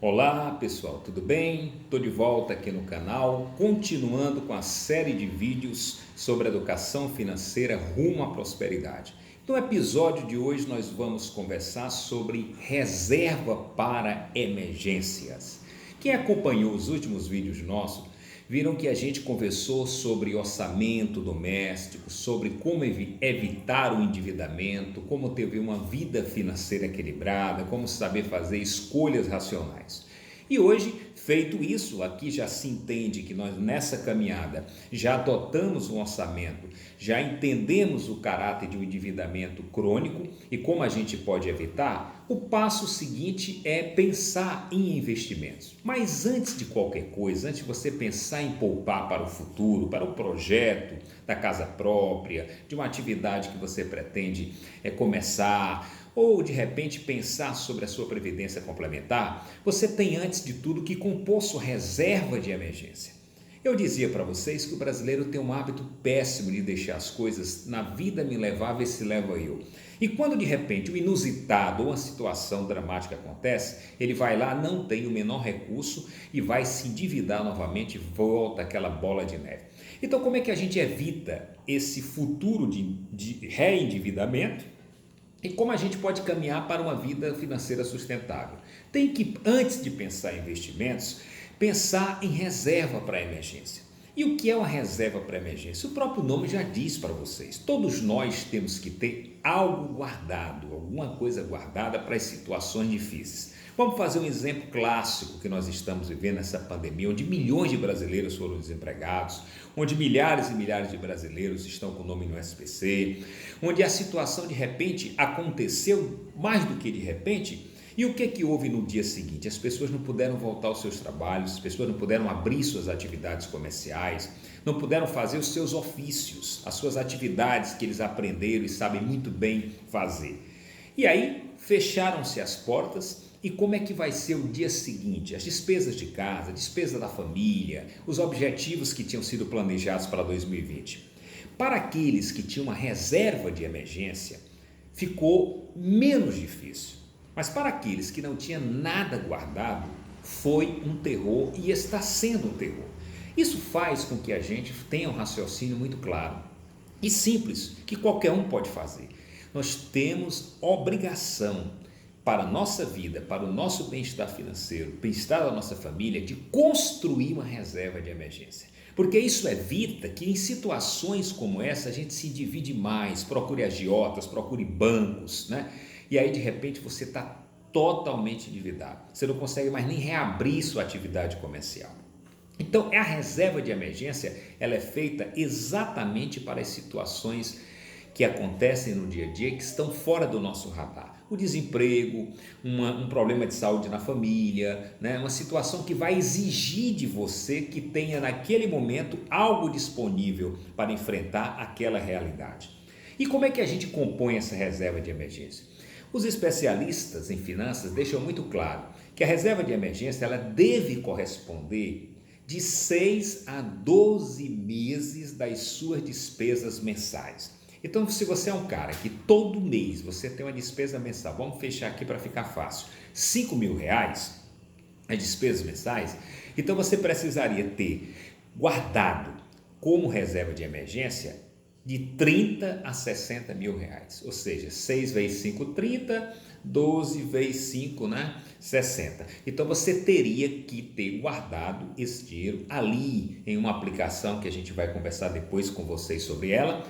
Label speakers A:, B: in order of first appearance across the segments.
A: Olá pessoal, tudo bem? Estou de volta aqui no canal, continuando com a série de vídeos sobre educação financeira rumo à prosperidade. No episódio de hoje nós vamos conversar sobre reserva para emergências. Quem acompanhou os últimos vídeos nossos viram que a gente conversou sobre orçamento doméstico, sobre como evitar o endividamento, como ter uma vida financeira equilibrada, como saber fazer escolhas racionais. E hoje, feito isso, aqui já se entende que nós nessa caminhada já adotamos um orçamento, já entendemos o caráter de um endividamento crônico e como a gente pode evitar. O passo seguinte é pensar em investimentos. Mas antes de qualquer coisa, antes de você pensar em poupar para o futuro, para o projeto da casa própria, de uma atividade que você pretende começar, ou de repente pensar sobre a sua previdência complementar, você tem antes de tudo que compor sua reserva de emergência. Eu dizia para vocês que o brasileiro tem um hábito péssimo de deixar as coisas na vida me levar, ver se leva eu. E quando de repente o inusitado ou uma situação dramática acontece, ele vai lá, não tem o menor recurso e vai se endividar novamente e volta aquela bola de neve. Então como é que a gente evita esse futuro de reendividamento? E como a gente pode caminhar para uma vida financeira sustentável? Tem que, antes de pensar em investimentos, pensar em reserva para emergência. E o que é uma reserva para emergência? O próprio nome já diz para vocês. Todos nós temos que ter algo guardado, alguma coisa guardada para as situações difíceis. Vamos fazer um exemplo clássico que nós estamos vivendo nessa pandemia, onde milhões de brasileiros foram desempregados, onde milhares e milhares de brasileiros estão com o nome no SPC, onde a situação de repente aconteceu mais do que de repente. E o que houve no dia seguinte? As pessoas não puderam voltar aos seus trabalhos, as pessoas não puderam abrir suas atividades comerciais, não puderam fazer os seus ofícios, as suas atividades que eles aprenderam e sabem muito bem fazer. E aí fecharam-se as portas. E como é que vai ser o dia seguinte? As despesas de casa, a despesa da família, os objetivos que tinham sido planejados para 2020. Para aqueles que tinham uma reserva de emergência, ficou menos difícil. Mas para aqueles que não tinham nada guardado, foi um terror e está sendo um terror. Isso faz com que a gente tenha um raciocínio muito claro e simples, que qualquer um pode fazer. Nós temos obrigação para a nossa vida, para o nosso bem-estar financeiro, bem-estar da nossa família, de construir uma reserva de emergência. Porque isso evita que em situações como essa a gente se divide mais, procure agiotas, procure bancos, né? E aí de repente você está totalmente endividado. Você não consegue mais nem reabrir sua atividade comercial. Então a reserva de emergência, ela é feita exatamente para as situações que acontecem no dia a dia, que estão fora do nosso radar. O desemprego, um problema de saúde na família, né? Uma situação que vai exigir de você que tenha naquele momento algo disponível para enfrentar aquela realidade. E como é que a gente compõe essa reserva de emergência? Os especialistas em finanças deixam muito claro que a reserva de emergência ela deve corresponder de 6 a 12 meses das suas despesas mensais. Então, se você é um cara que todo mês você tem uma despesa mensal, vamos fechar aqui para ficar fácil, R$5.000, as despesas mensais, então você precisaria ter guardado como reserva de emergência de 30 a 60 mil reais, ou seja, 6 vezes 5, 30, 12 vezes 5, 60. Então você teria que ter guardado esse dinheiro ali em uma aplicação que a gente vai conversar depois com vocês sobre ela,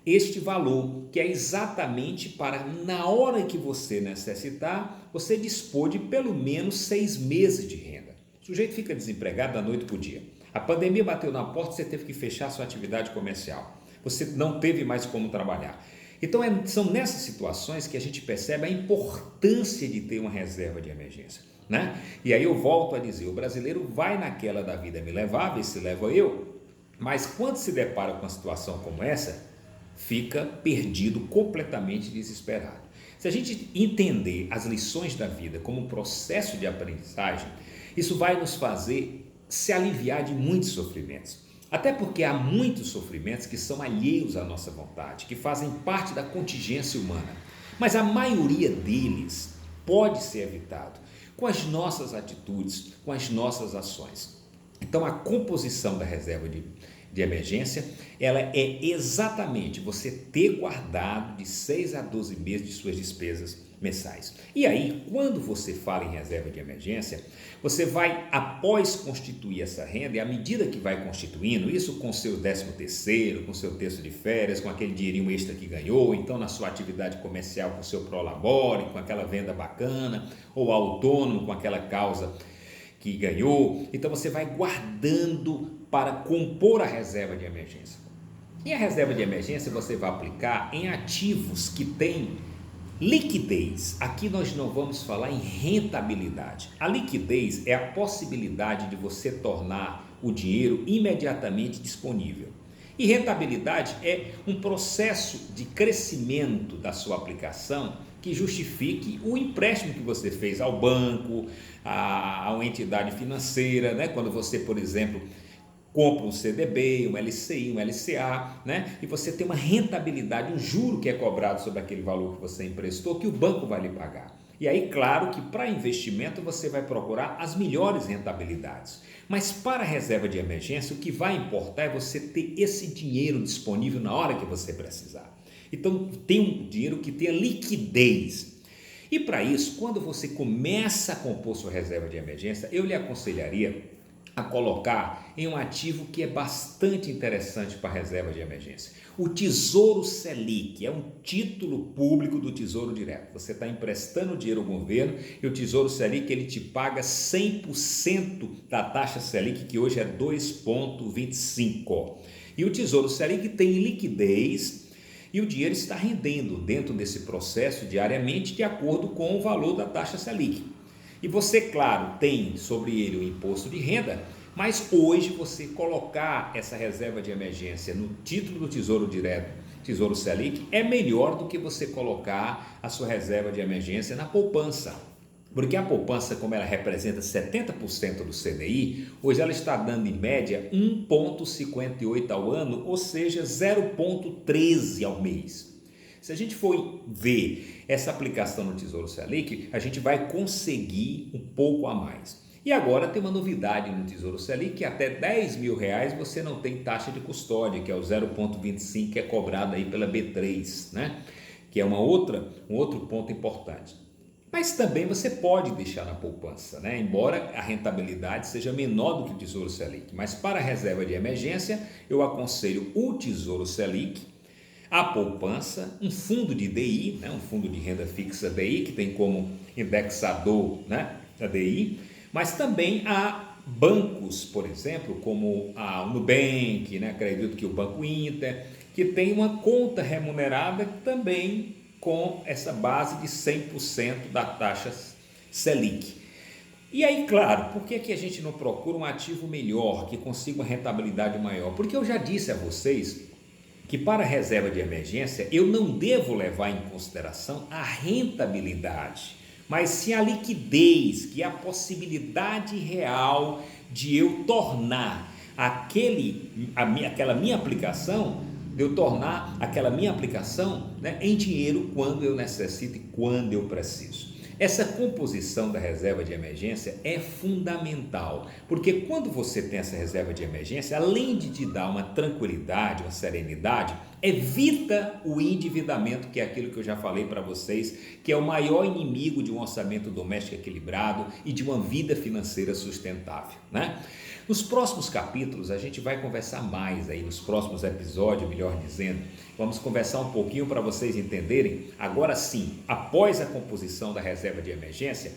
A: este valor, que é exatamente para, na hora que você necessitar, você dispor de pelo menos 6 meses de renda. O sujeito fica desempregado da noite para o dia. A pandemia bateu na porta, você teve que fechar sua atividade comercial. Você não teve mais como trabalhar. Então, são nessas situações que a gente percebe a importância de ter uma reserva de emergência, né? E aí eu volto a dizer, o brasileiro vai naquela da vida me levar, ver se leva eu, mas quando se depara com uma situação como essa, fica perdido, completamente desesperado. Se a gente entender as lições da vida como um processo de aprendizagem, isso vai nos fazer se aliviar de muitos sofrimentos. Até porque há muitos sofrimentos que são alheios à nossa vontade, que fazem parte da contingência humana. Mas a maioria deles pode ser evitado com as nossas atitudes, com as nossas ações. Então, a composição da reserva de emergência, ela é exatamente você ter guardado de 6 a 12 meses de suas despesas mensais. E aí, quando você fala em reserva de emergência, você vai, após constituir essa renda, e à medida que vai constituindo, isso com seu 13º, com seu terço de férias, com aquele dinheirinho extra que ganhou, então na sua atividade comercial com seu prolabore, com aquela venda bacana, ou autônomo com aquela causa que ganhou, então você vai guardando para compor a reserva de emergência. E a reserva de emergência você vai aplicar em ativos que têm liquidez. Aqui nós não vamos falar em rentabilidade. A liquidez é a possibilidade de você tornar o dinheiro imediatamente disponível. E rentabilidade é um processo de crescimento da sua aplicação que justifique o empréstimo que você fez ao banco, a uma entidade financeira, né? Quando você, por exemplo, compra um CDB, um LCI, um LCA, né? E você tem uma rentabilidade, um juro que é cobrado sobre aquele valor que você emprestou, que o banco vai lhe pagar. E aí, claro que para investimento você vai procurar as melhores rentabilidades. Mas para a reserva de emergência, o que vai importar é você ter esse dinheiro disponível na hora que você precisar. Então, tem um dinheiro que tenha liquidez. E para isso, quando você começa a compor sua reserva de emergência, eu lhe aconselharia a colocar em um ativo que é bastante interessante para a reserva de emergência. O Tesouro Selic é um título público do Tesouro Direto. Você está emprestando dinheiro ao governo e o Tesouro Selic ele te paga 100% da taxa Selic, que hoje é 2,25. E o Tesouro Selic tem liquidez e o dinheiro está rendendo dentro desse processo diariamente de acordo com o valor da taxa Selic. E você, claro, tem sobre ele o imposto de renda, mas hoje você colocar essa reserva de emergência no título do Tesouro Direto, Tesouro Selic, é melhor do que você colocar a sua reserva de emergência na poupança. Porque a poupança, como ela representa 70% do CDI, hoje ela está dando em média 1,58 ao ano, ou seja, 0,13 ao mês. Se a gente for ver essa aplicação no Tesouro Selic, a gente vai conseguir um pouco a mais. E agora tem uma novidade no Tesouro Selic, que até R$10.000 você não tem taxa de custódia, que é o 0,25 que é cobrado aí pela B3, né? Que é um outro ponto importante. Mas também você pode deixar na poupança, né? Embora a rentabilidade seja menor do que o Tesouro Selic. Mas para a reserva de emergência, eu aconselho o Tesouro Selic, a poupança, um fundo de DI, né, um fundo de renda fixa DI, que tem como indexador, né, a DI, mas também há bancos, por exemplo, como o Nubank, né, acredito que o Banco Inter, que tem uma conta remunerada também com essa base de 100% da taxa Selic. E aí, claro, por que a gente não procura um ativo melhor, que consiga uma rentabilidade maior? Porque eu já disse a vocês que para a reserva de emergência eu não devo levar em consideração a rentabilidade, mas sim a liquidez, que é a possibilidade real de eu tornar aquela minha aplicação, né, em dinheiro quando eu necessito e quando eu preciso. Essa composição da reserva de emergência é fundamental, porque quando você tem essa reserva de emergência, além de te dar uma tranquilidade, uma serenidade, evita o endividamento, que é aquilo que eu já falei para vocês, que é o maior inimigo de um orçamento doméstico equilibrado e de uma vida financeira sustentável, né? Nos próximos capítulos a gente vai conversar mais aí, nos próximos episódios, melhor dizendo, vamos conversar um pouquinho para vocês entenderem. Agora sim, após a composição da reserva de emergência,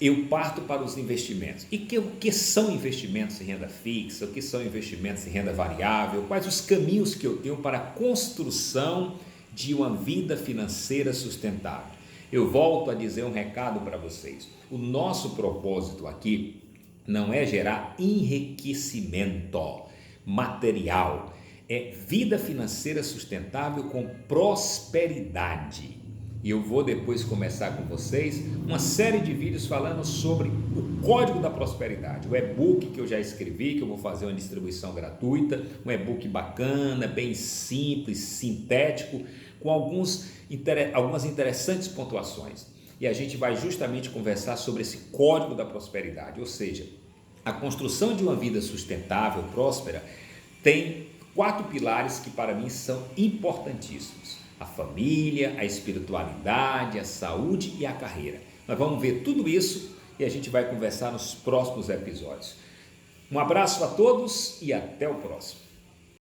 A: eu parto para os investimentos. E o que são investimentos em renda fixa? O que são investimentos em renda variável? Quais os caminhos que eu tenho para a construção de uma vida financeira sustentável? Eu volto a dizer um recado para vocês. O nosso propósito aqui não é gerar enriquecimento material, é vida financeira sustentável com prosperidade. E eu vou depois começar com vocês uma série de vídeos falando sobre o Código da Prosperidade, o e-book que eu já escrevi, que eu vou fazer uma distribuição gratuita, um e-book bacana, bem simples, sintético, com algumas interessantes pontuações. e a gente vai justamente conversar sobre esse código da prosperidade, ou seja, a construção de uma vida sustentável, próspera, tem 4 pilares que para mim são importantíssimos: a família, a espiritualidade, a saúde e a carreira. Nós vamos ver tudo isso e a gente vai conversar nos próximos episódios. Um abraço a todos e até o próximo.